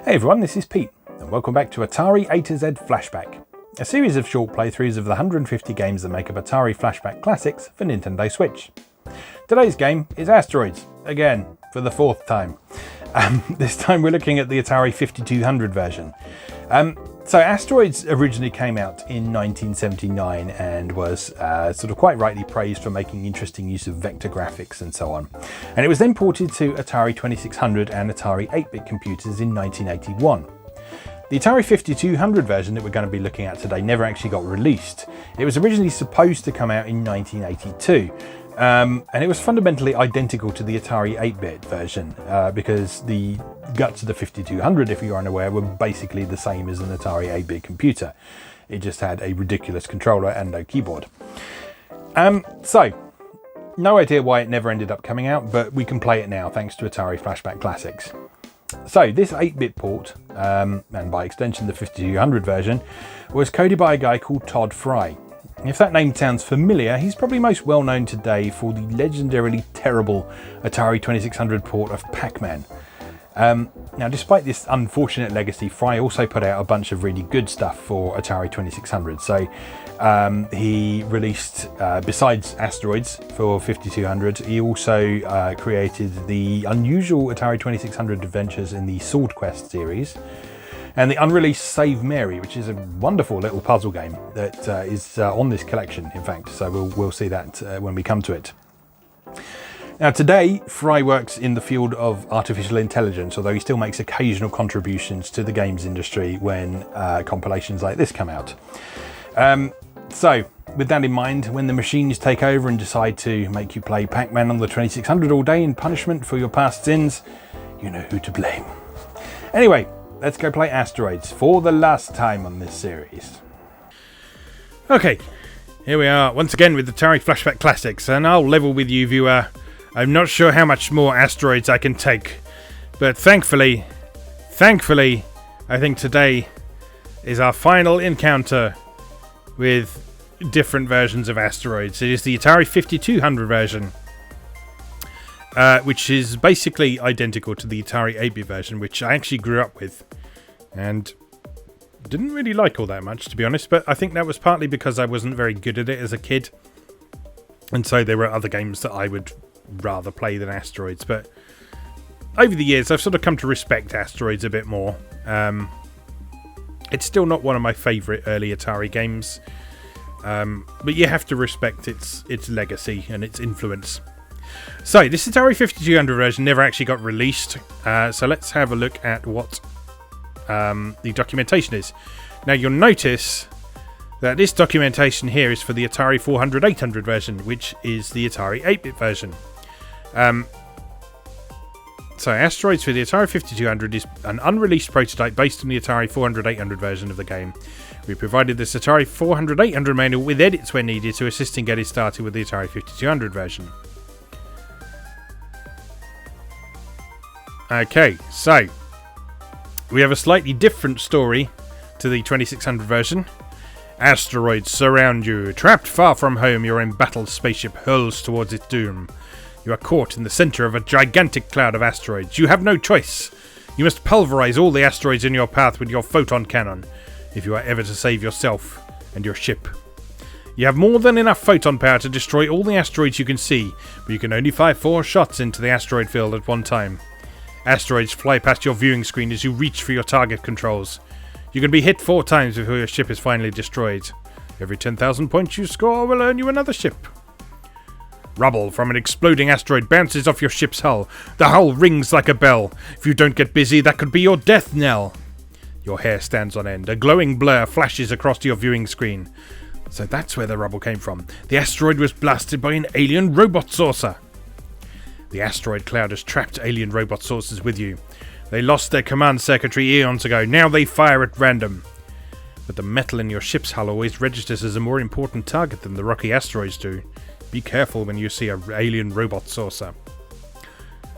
Hey everyone, this is Pete, and welcome back to Atari A to Z Flashback, a series of short playthroughs of the 150 games that make up Atari Flashback Classics for Nintendo Switch. Today's game is Asteroids, again, for the fourth time. This time we're looking at the Atari 5200 version. So Asteroids originally came out in 1979 and was sort of quite rightly praised for making interesting use of vector graphics and so on. And it was then ported to Atari 2600 and Atari 8-bit computers in 1981. The Atari 5200 version that we're going to be looking at today never actually got released. It was originally supposed to come out in 1982. And it was fundamentally identical to the Atari 8-bit version because the guts of the 5200, if you're unaware, were basically the same as an Atari 8-bit computer. It just had a ridiculous controller and no keyboard. So, no idea why it never ended up coming out, but we can play it now thanks to Atari Flashback Classics. So this 8-bit port, and by extension the 5200 version, was coded by a guy called Todd Fry. If that name sounds familiar, he's probably most well known today for the legendarily terrible Atari 2600 port of Pac-Man. Now, despite this unfortunate legacy, Fry also put out a bunch of really good stuff for Atari 2600. So he released, besides Asteroids for 5200, he also created the unusual Atari 2600 adventures in the Sword Quest series, and the unreleased Save Mary, which is a wonderful little puzzle game that is on this collection, in fact. So we'll see that when we come to it. Now today, Fry works in the field of artificial intelligence, although he still makes occasional contributions to the games industry when compilations like this come out. So with that in mind, when the machines take over and decide to make you play Pac-Man on the 2600 all day in punishment for your past sins, you know who to blame. Anyway, let's go play Asteroids for the last time on this series. Okay, here we are once again with the Atari Flashback Classics, and I'll level with you, viewer. I'm not sure how much more Asteroids I can take, but thankfully, I think today is our final encounter with different versions of Asteroids. It is the Atari 5200 version, which is basically identical to the Atari 8-bit version, which I actually grew up with and didn't really like all that much, to be honest, but I think that was partly because I wasn't very good at it as a kid, and so there were other games that I would rather play than Asteroids. But over the years I've sort of come to respect Asteroids a bit more. It's still not one of my favourite early Atari games, but you have to respect its legacy and its influence. So this Atari 5200 version never actually got released, so let's have a look at what the documentation is. Now you'll notice that this documentation here is for the Atari 400-800 version, which is the Atari 8-bit version. So Asteroids for the Atari 5200 is an unreleased prototype based on the Atari 400-800 version of the game. We provided this Atari 400-800 manual with edits where needed to assist in getting started with the Atari 5200 version. Okay, so we have a slightly different story to the 2600 version. Asteroids surround you. Trapped far from home, your embattled spaceship hurls towards its doom. You are caught in the center of a gigantic cloud of asteroids. You have no choice. You must pulverize all the asteroids in your path with your photon cannon, if you are ever to save yourself and your ship. You have more than enough photon power to destroy all the asteroids you can see, but you can only fire 4 shots into the asteroid field at one time. Asteroids fly past your viewing screen as you reach for your target controls. You can be hit 4 times before your ship is finally destroyed. Every 10,000 points you score will earn you another ship. Rubble from an exploding asteroid bounces off your ship's hull. The hull rings like a bell. If you don't get busy, that could be your death knell. Your hair stands on end. A glowing blur flashes across your viewing screen. So that's where the rubble came from. The asteroid was blasted by an alien robot saucer. The asteroid cloud has trapped alien robot saucers with you. They lost their command circuitry eons ago. Now they fire at random. But the metal in your ship's hull always registers as a more important target than the rocky asteroids do. Be careful when you see an alien robot saucer.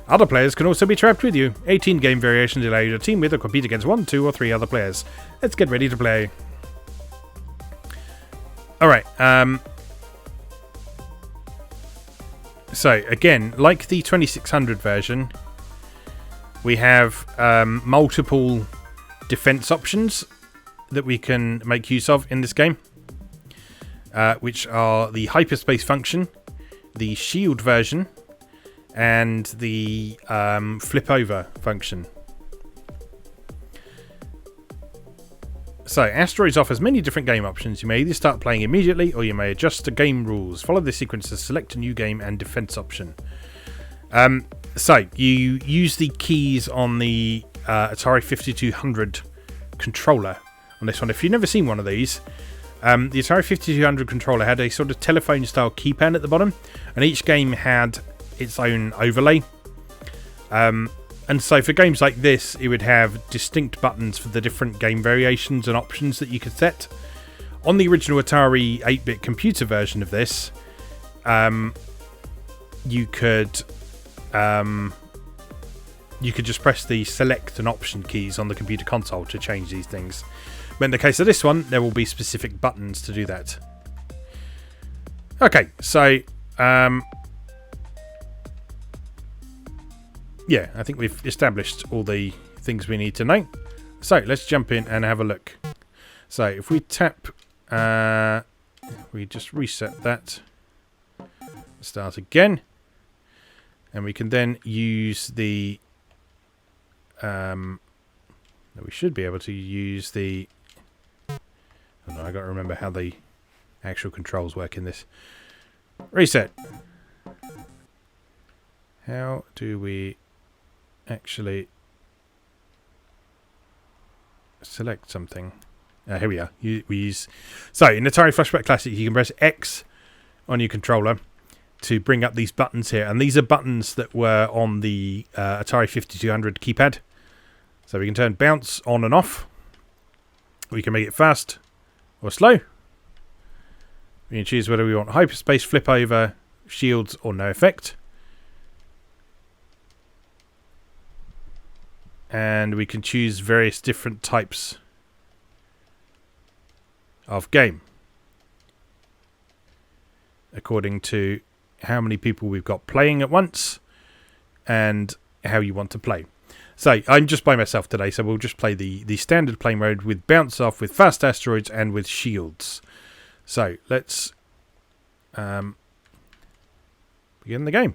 Other players can also be trapped with you. 18 game variations allow you to team with or compete against 1, 2 or 3 other players. Let's get ready to play. Alright, so again, like the 2600 version, we have multiple defense options that we can make use of in this game, which are the hyperspace function, the shield version, and the flip over function. So, Asteroids offers many different game options. You may either start playing immediately, or you may adjust the game rules. Follow this sequence to select a new game and defense option. So, you use the keys on the Atari 5200 controller on this one. If you've never seen one of these, the Atari 5200 controller had a sort of telephone-style keypad at the bottom, and each game had its own overlay. And so for games like this, it would have distinct buttons for the different game variations and options that you could set. On the original Atari 8-bit computer version of this, you could just press the select and option keys on the computer console to change these things. But in the case of this one, there will be specific buttons to do that. Okay, so yeah, I think we've established all the things we need to know. So let's jump in and have a look. So if we tap, we just reset that, start again, and we can then use the, we should be able to use the, oh no, I got to remember how the actual controls work in this. Reset. How do we actually select something? Here we are. We use, so in Atari Flashback Classics, you can press X on your controller to bring up these buttons here, and these are buttons that were on the Atari 5200 keypad. So we can turn bounce on and off. We can make it fast or slow. We can choose whether we want hyperspace, flip over, shields, or no effect. And we can choose various different types of game according to how many people we've got playing at once and how you want to play. So I'm just by myself today, so we'll just play the standard play mode with bounce off, with fast asteroids, and with shields. So let's begin the game.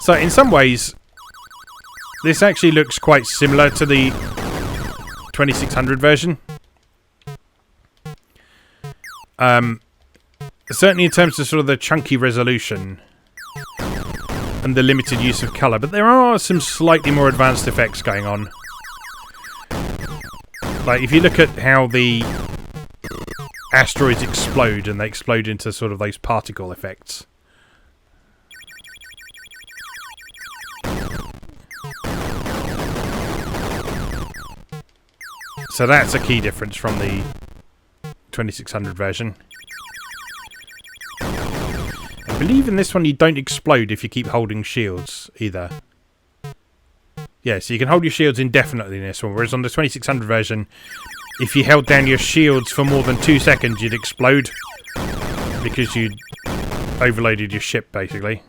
So in some ways, this actually looks quite similar to the 2600 version. Certainly in terms of sort of the chunky resolution and the limited use of colour, but there are some slightly more advanced effects going on. Like if you look at how the asteroids explode, and they explode into sort of those particle effects. So that's a key difference from the 2600 version. I believe in this one you don't explode if you keep holding shields either. Yeah, so you can hold your shields indefinitely in this one, whereas on the 2600 version, if you held down your shields for more than 2 seconds, you'd explode because you'd overloaded your ship, basically.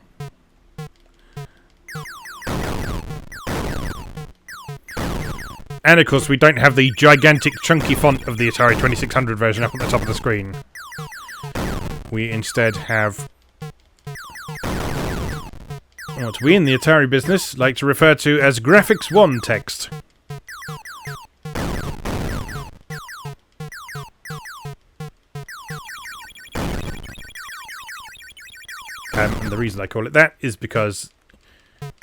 And of course, we don't have the gigantic chunky font of the Atari 2600 version up at the top of the screen. We instead have what we in the Atari business like to refer to as Graphics 1 text. And the reason I call it that is because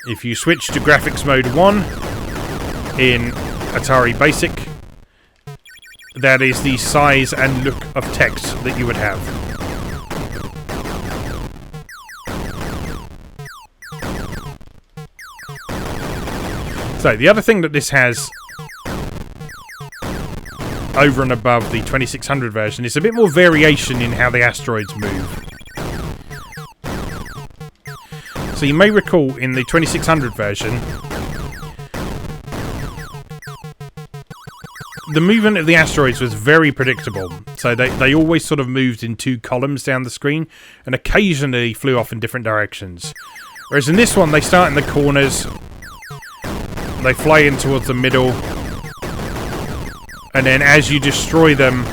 if you switch to Graphics Mode 1 in Atari Basic, that is the size and look of text that you would have. So the other thing that this has over and above the 2600 version is a bit more variation in how the asteroids move. So you may recall in the 2600 version the movement of the asteroids was very predictable. So they always sort of moved in 2 columns down the screen and occasionally flew off in different directions. Whereas in this one, they start in the corners, they fly in towards the middle, and then as you destroy them,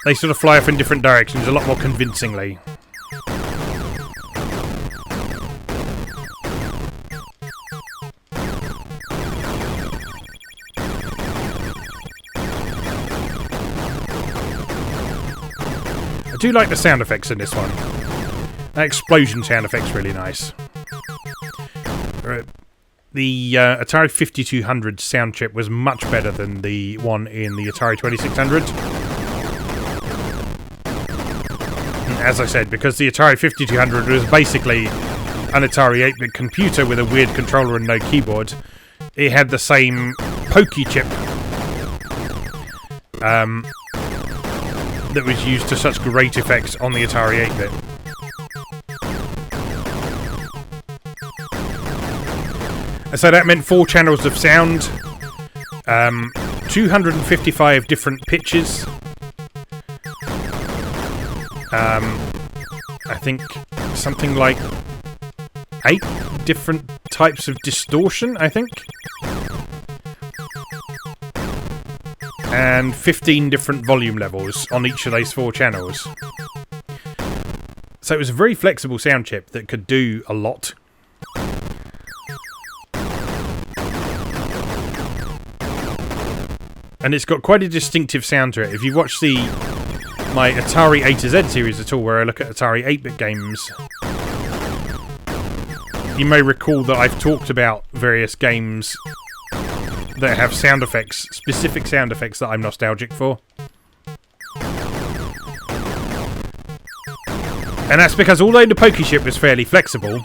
they sort of fly off in different directions a lot more convincingly. I do like the sound effects in this one. That explosion sound effect's really nice. The Atari 5200 sound chip was much better than the one in the Atari 2600. As I said, because the Atari 5200 was basically an Atari 8-bit computer with a weird controller and no keyboard, it had the same pokey chip that was used to such great effects on the Atari 8-bit. So that meant 4 channels of sound, 255 different pitches, I think something like 8 different types of distortion, I think, and 15 different volume levels on each of those 4 channels. So it was a very flexible sound chip that could do a lot. And it's got quite a distinctive sound to it. If you've watched my Atari A to Z series at all, where I look at Atari 8-bit games, you may recall that I've talked about various games that have sound effects, specific sound effects that I'm nostalgic for. And that's because although the Pokey chip was fairly flexible,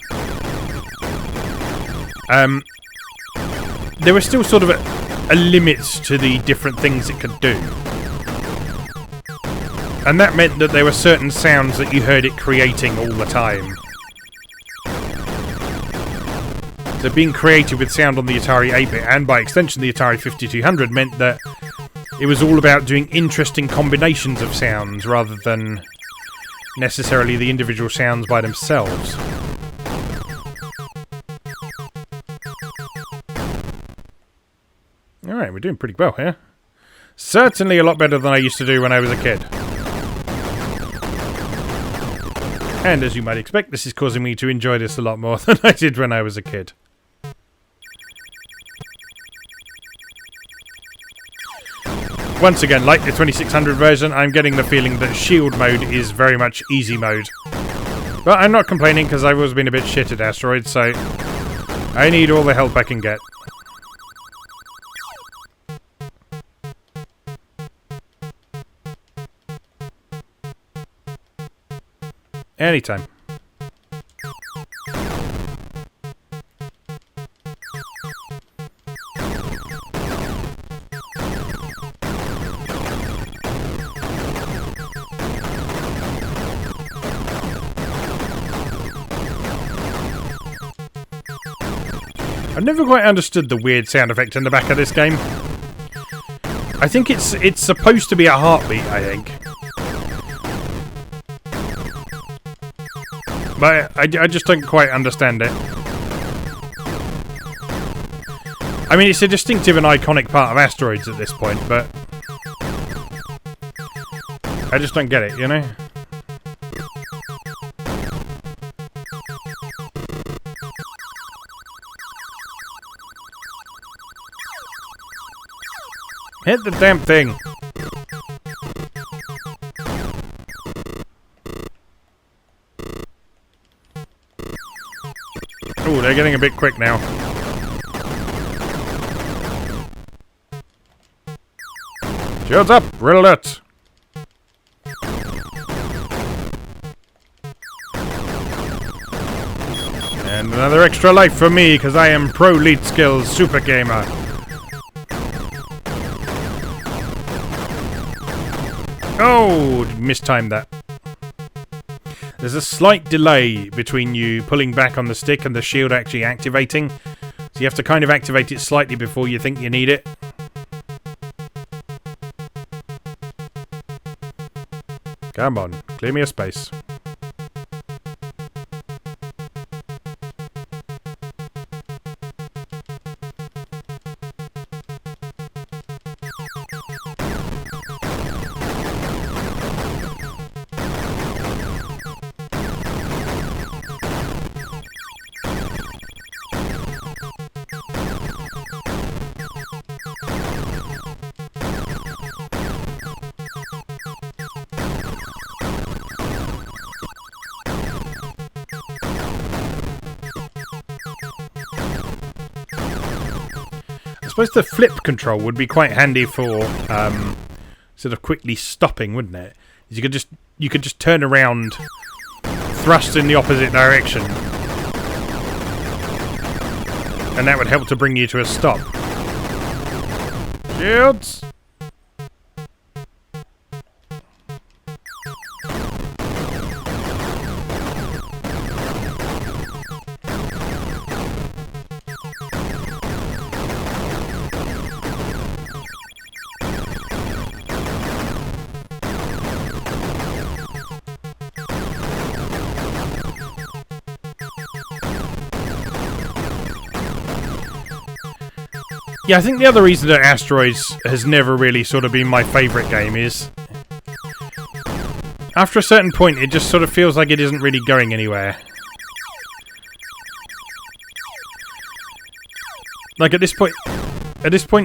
there was still sort of a limit to the different things it could do. And that meant that there were certain sounds that you heard it creating all the time. So being creative with sound on the Atari 8-bit, and by extension the Atari 5200, meant that it was all about doing interesting combinations of sounds rather than necessarily the individual sounds by themselves. Alright, we're doing pretty well here. Certainly a lot better than I used to do when I was a kid. And as you might expect, this is causing me to enjoy this a lot more than I did when I was a kid. Once again, like the 2600 version, I'm getting the feeling that shield mode is very much easy mode. But I'm not complaining because I've always been a bit shit at Asteroids, so I need all the help I can get. Anytime. I've never quite understood the weird sound effect in the back of this game. I think it's supposed to be a heartbeat, I think. But I just don't quite understand it. I mean, it's a distinctive and iconic part of Asteroids at this point, but I just don't get it, you know? Hit the damn thing! Oh, they're getting a bit quick now. Shields up! Red alert! And another extra life for me, because I am Pro Lead Skills Super Gamer. Oh! Mistimed that. There's a slight delay between you pulling back on the stick and the shield actually activating. So you have to kind of activate it slightly before you think you need it. Come on, clear me a space. I suppose the flip control would be quite handy for sort of quickly stopping, wouldn't it? You could just turn around, thrust in the opposite direction, and that would help to bring you to a stop. Shields! Yeah, I think the other reason that Asteroids has never really sort of been my favourite game is after a certain point it just sort of feels like it isn't really going anywhere. Like at this point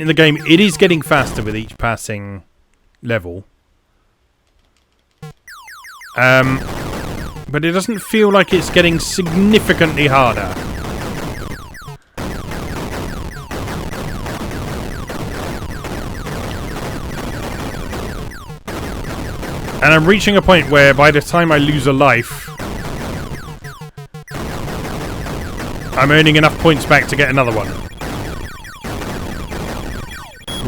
in the game it is getting faster with each passing level. But it doesn't feel like it's getting significantly harder. And I'm reaching a point where by the time I lose a life, I'm earning enough points back to get another one.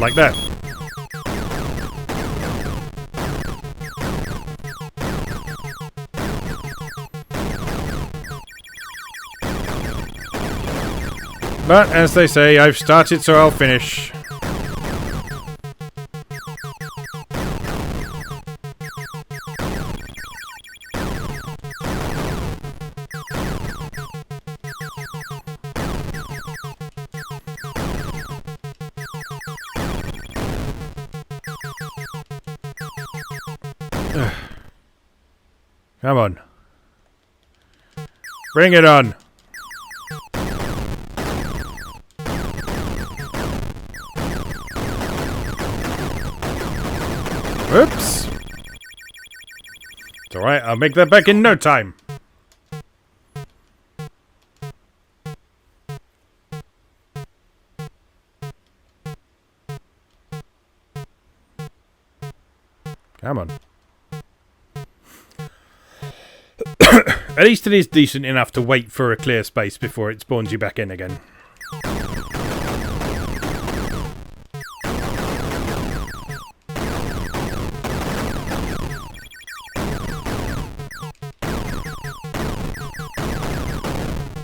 Like that. But, as they say, I've started so I'll finish. Come on. Bring it on. Oops. It's alright, I'll make that back in no time. Come on. At least it is decent enough to wait for a clear space before it spawns you back in again.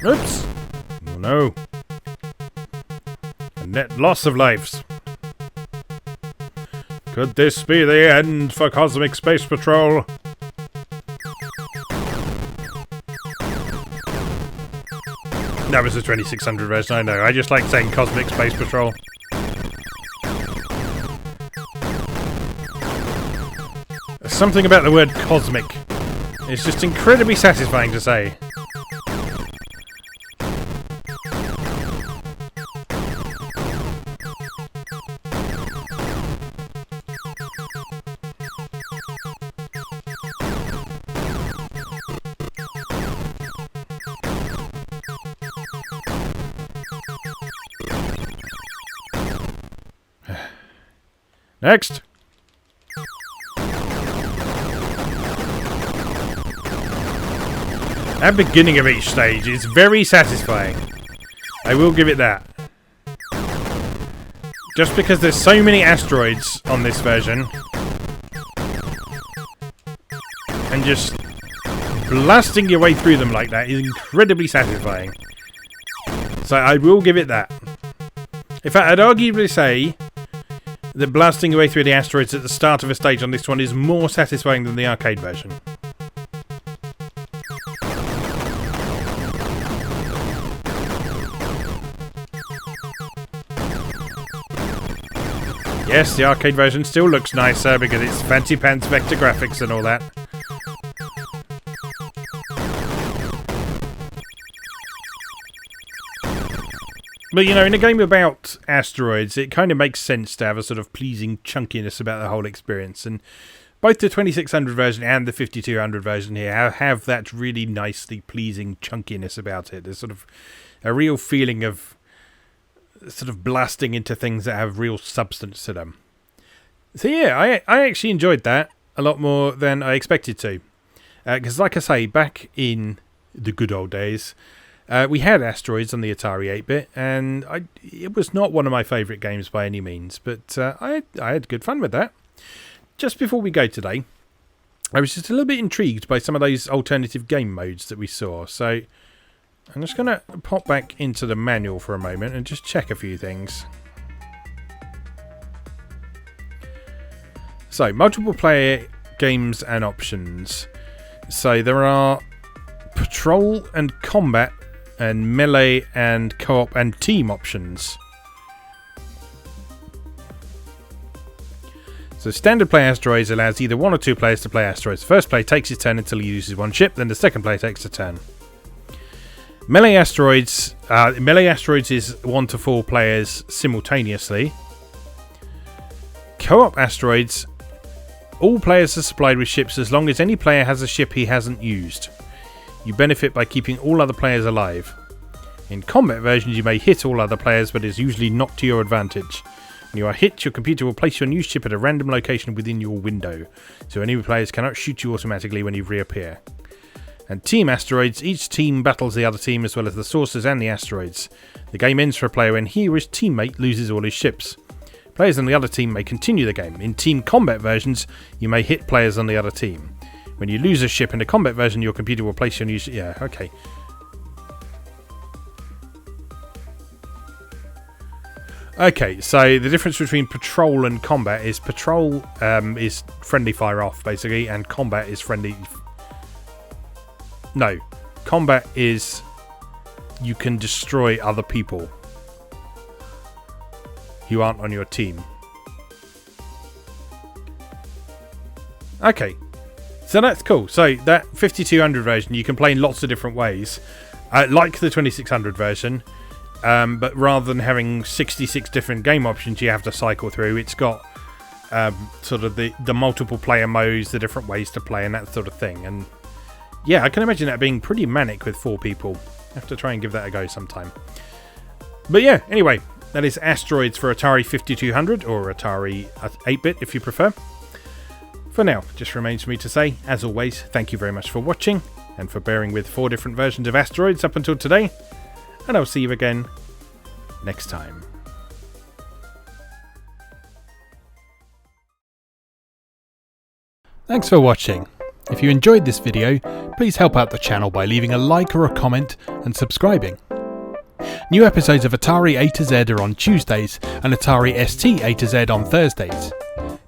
Oops! Oh no. A net loss of lives. Could this be the end for Cosmic Space Patrol? That was the 2600 version, I know. I just like saying Cosmic Space Patrol. Something about the word cosmic. It's just incredibly satisfying to say. Next! That beginning of each stage is very satisfying. I will give it that. Just because there's so many asteroids on this version. And just blasting your way through them like that is incredibly satisfying. So I will give it that. In fact, I'd arguably say that blasting your way through the asteroids at the start of a stage on this one is more satisfying than the arcade version. Yes, the arcade version still looks nicer because it's fancy pants vector graphics and all that. But you know, in a game about asteroids, it kind of makes sense to have a sort of pleasing chunkiness about the whole experience. And both the 2600 version and the 5200 version here have that really nicely pleasing chunkiness about it. There's sort of a real feeling of sort of blasting into things that have real substance to them. So yeah, I actually enjoyed that a lot more than I expected to. Because like I say, back in the good old days, we had Asteroids on the Atari 8-bit, and it was not one of my favourite games by any means, but I had good fun with that. Just before we go today, I was just a little bit intrigued by some of those alternative game modes that we saw, so I'm just going to pop back into the manual for a moment and just check a few things. So, multiple player games and options. So there are patrol and combat and melee and co-op and team options. So standard play Asteroids allows either one or two players to play Asteroids. The first player takes his turn until he uses one ship, then the second player takes a turn. Melee Asteroids is 1 to 4 players simultaneously. Co-op Asteroids, all players are supplied with ships as long as any player has a ship he hasn't used. You benefit by keeping all other players alive. In combat versions, you may hit all other players, but it's usually not to your advantage. When you are hit, your computer will place your new ship at a random location within your window, so enemy players cannot shoot you automatically when you reappear. And Team Asteroids, each team battles the other team as well as the sources and the asteroids. The game ends for a player when he or his teammate loses all his ships. Players on the other team may continue the game. In Team Combat versions, you may hit players on the other team. When you lose a ship in a combat version, your computer will place your new ship. Yeah, okay. Okay, so the difference between patrol and combat is patrol is friendly fire off, basically, and combat is friendly... No, combat is you can destroy other people who aren't on your team. Okay, so that's cool. So that 5200 version you can play in lots of different ways, like the 2600 version, but rather than having 66 different game options you have to cycle through, it's got sort of the multiple player modes, the different ways to play and that sort of thing. And yeah, I can imagine that being pretty manic with 4 people. I have to try and give that a go sometime. But yeah, anyway, that is Asteroids for Atari 5200, or Atari 8-bit if you prefer. For now, just remains for me to say, as always, thank you very much for watching, and for bearing with 4 different versions of Asteroids up until today, and I'll see you again next time. Thanks for watching. If you enjoyed this video, please help out the channel by leaving a like or a comment and subscribing. New episodes of Atari A to Z are on Tuesdays and Atari ST A to Z on Thursdays.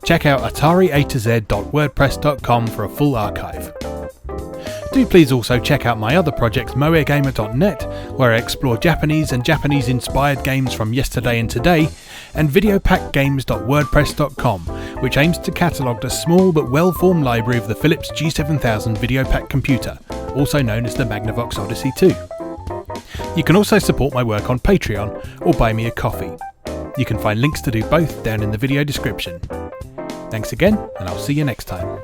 Check out atariatoz.wordpress.com for a full archive. Do please also check out my other projects moegamer.net, where I explore Japanese and Japanese-inspired games from yesterday and today, and videopackgames.wordpress.com, which aims to catalogue the small but well-formed library of the Philips G7000 Videopack computer, also known as the Magnavox Odyssey 2. You can also support my work on Patreon or buy me a coffee. You can find links to do both down in the video description. Thanks again, and I'll see you next time.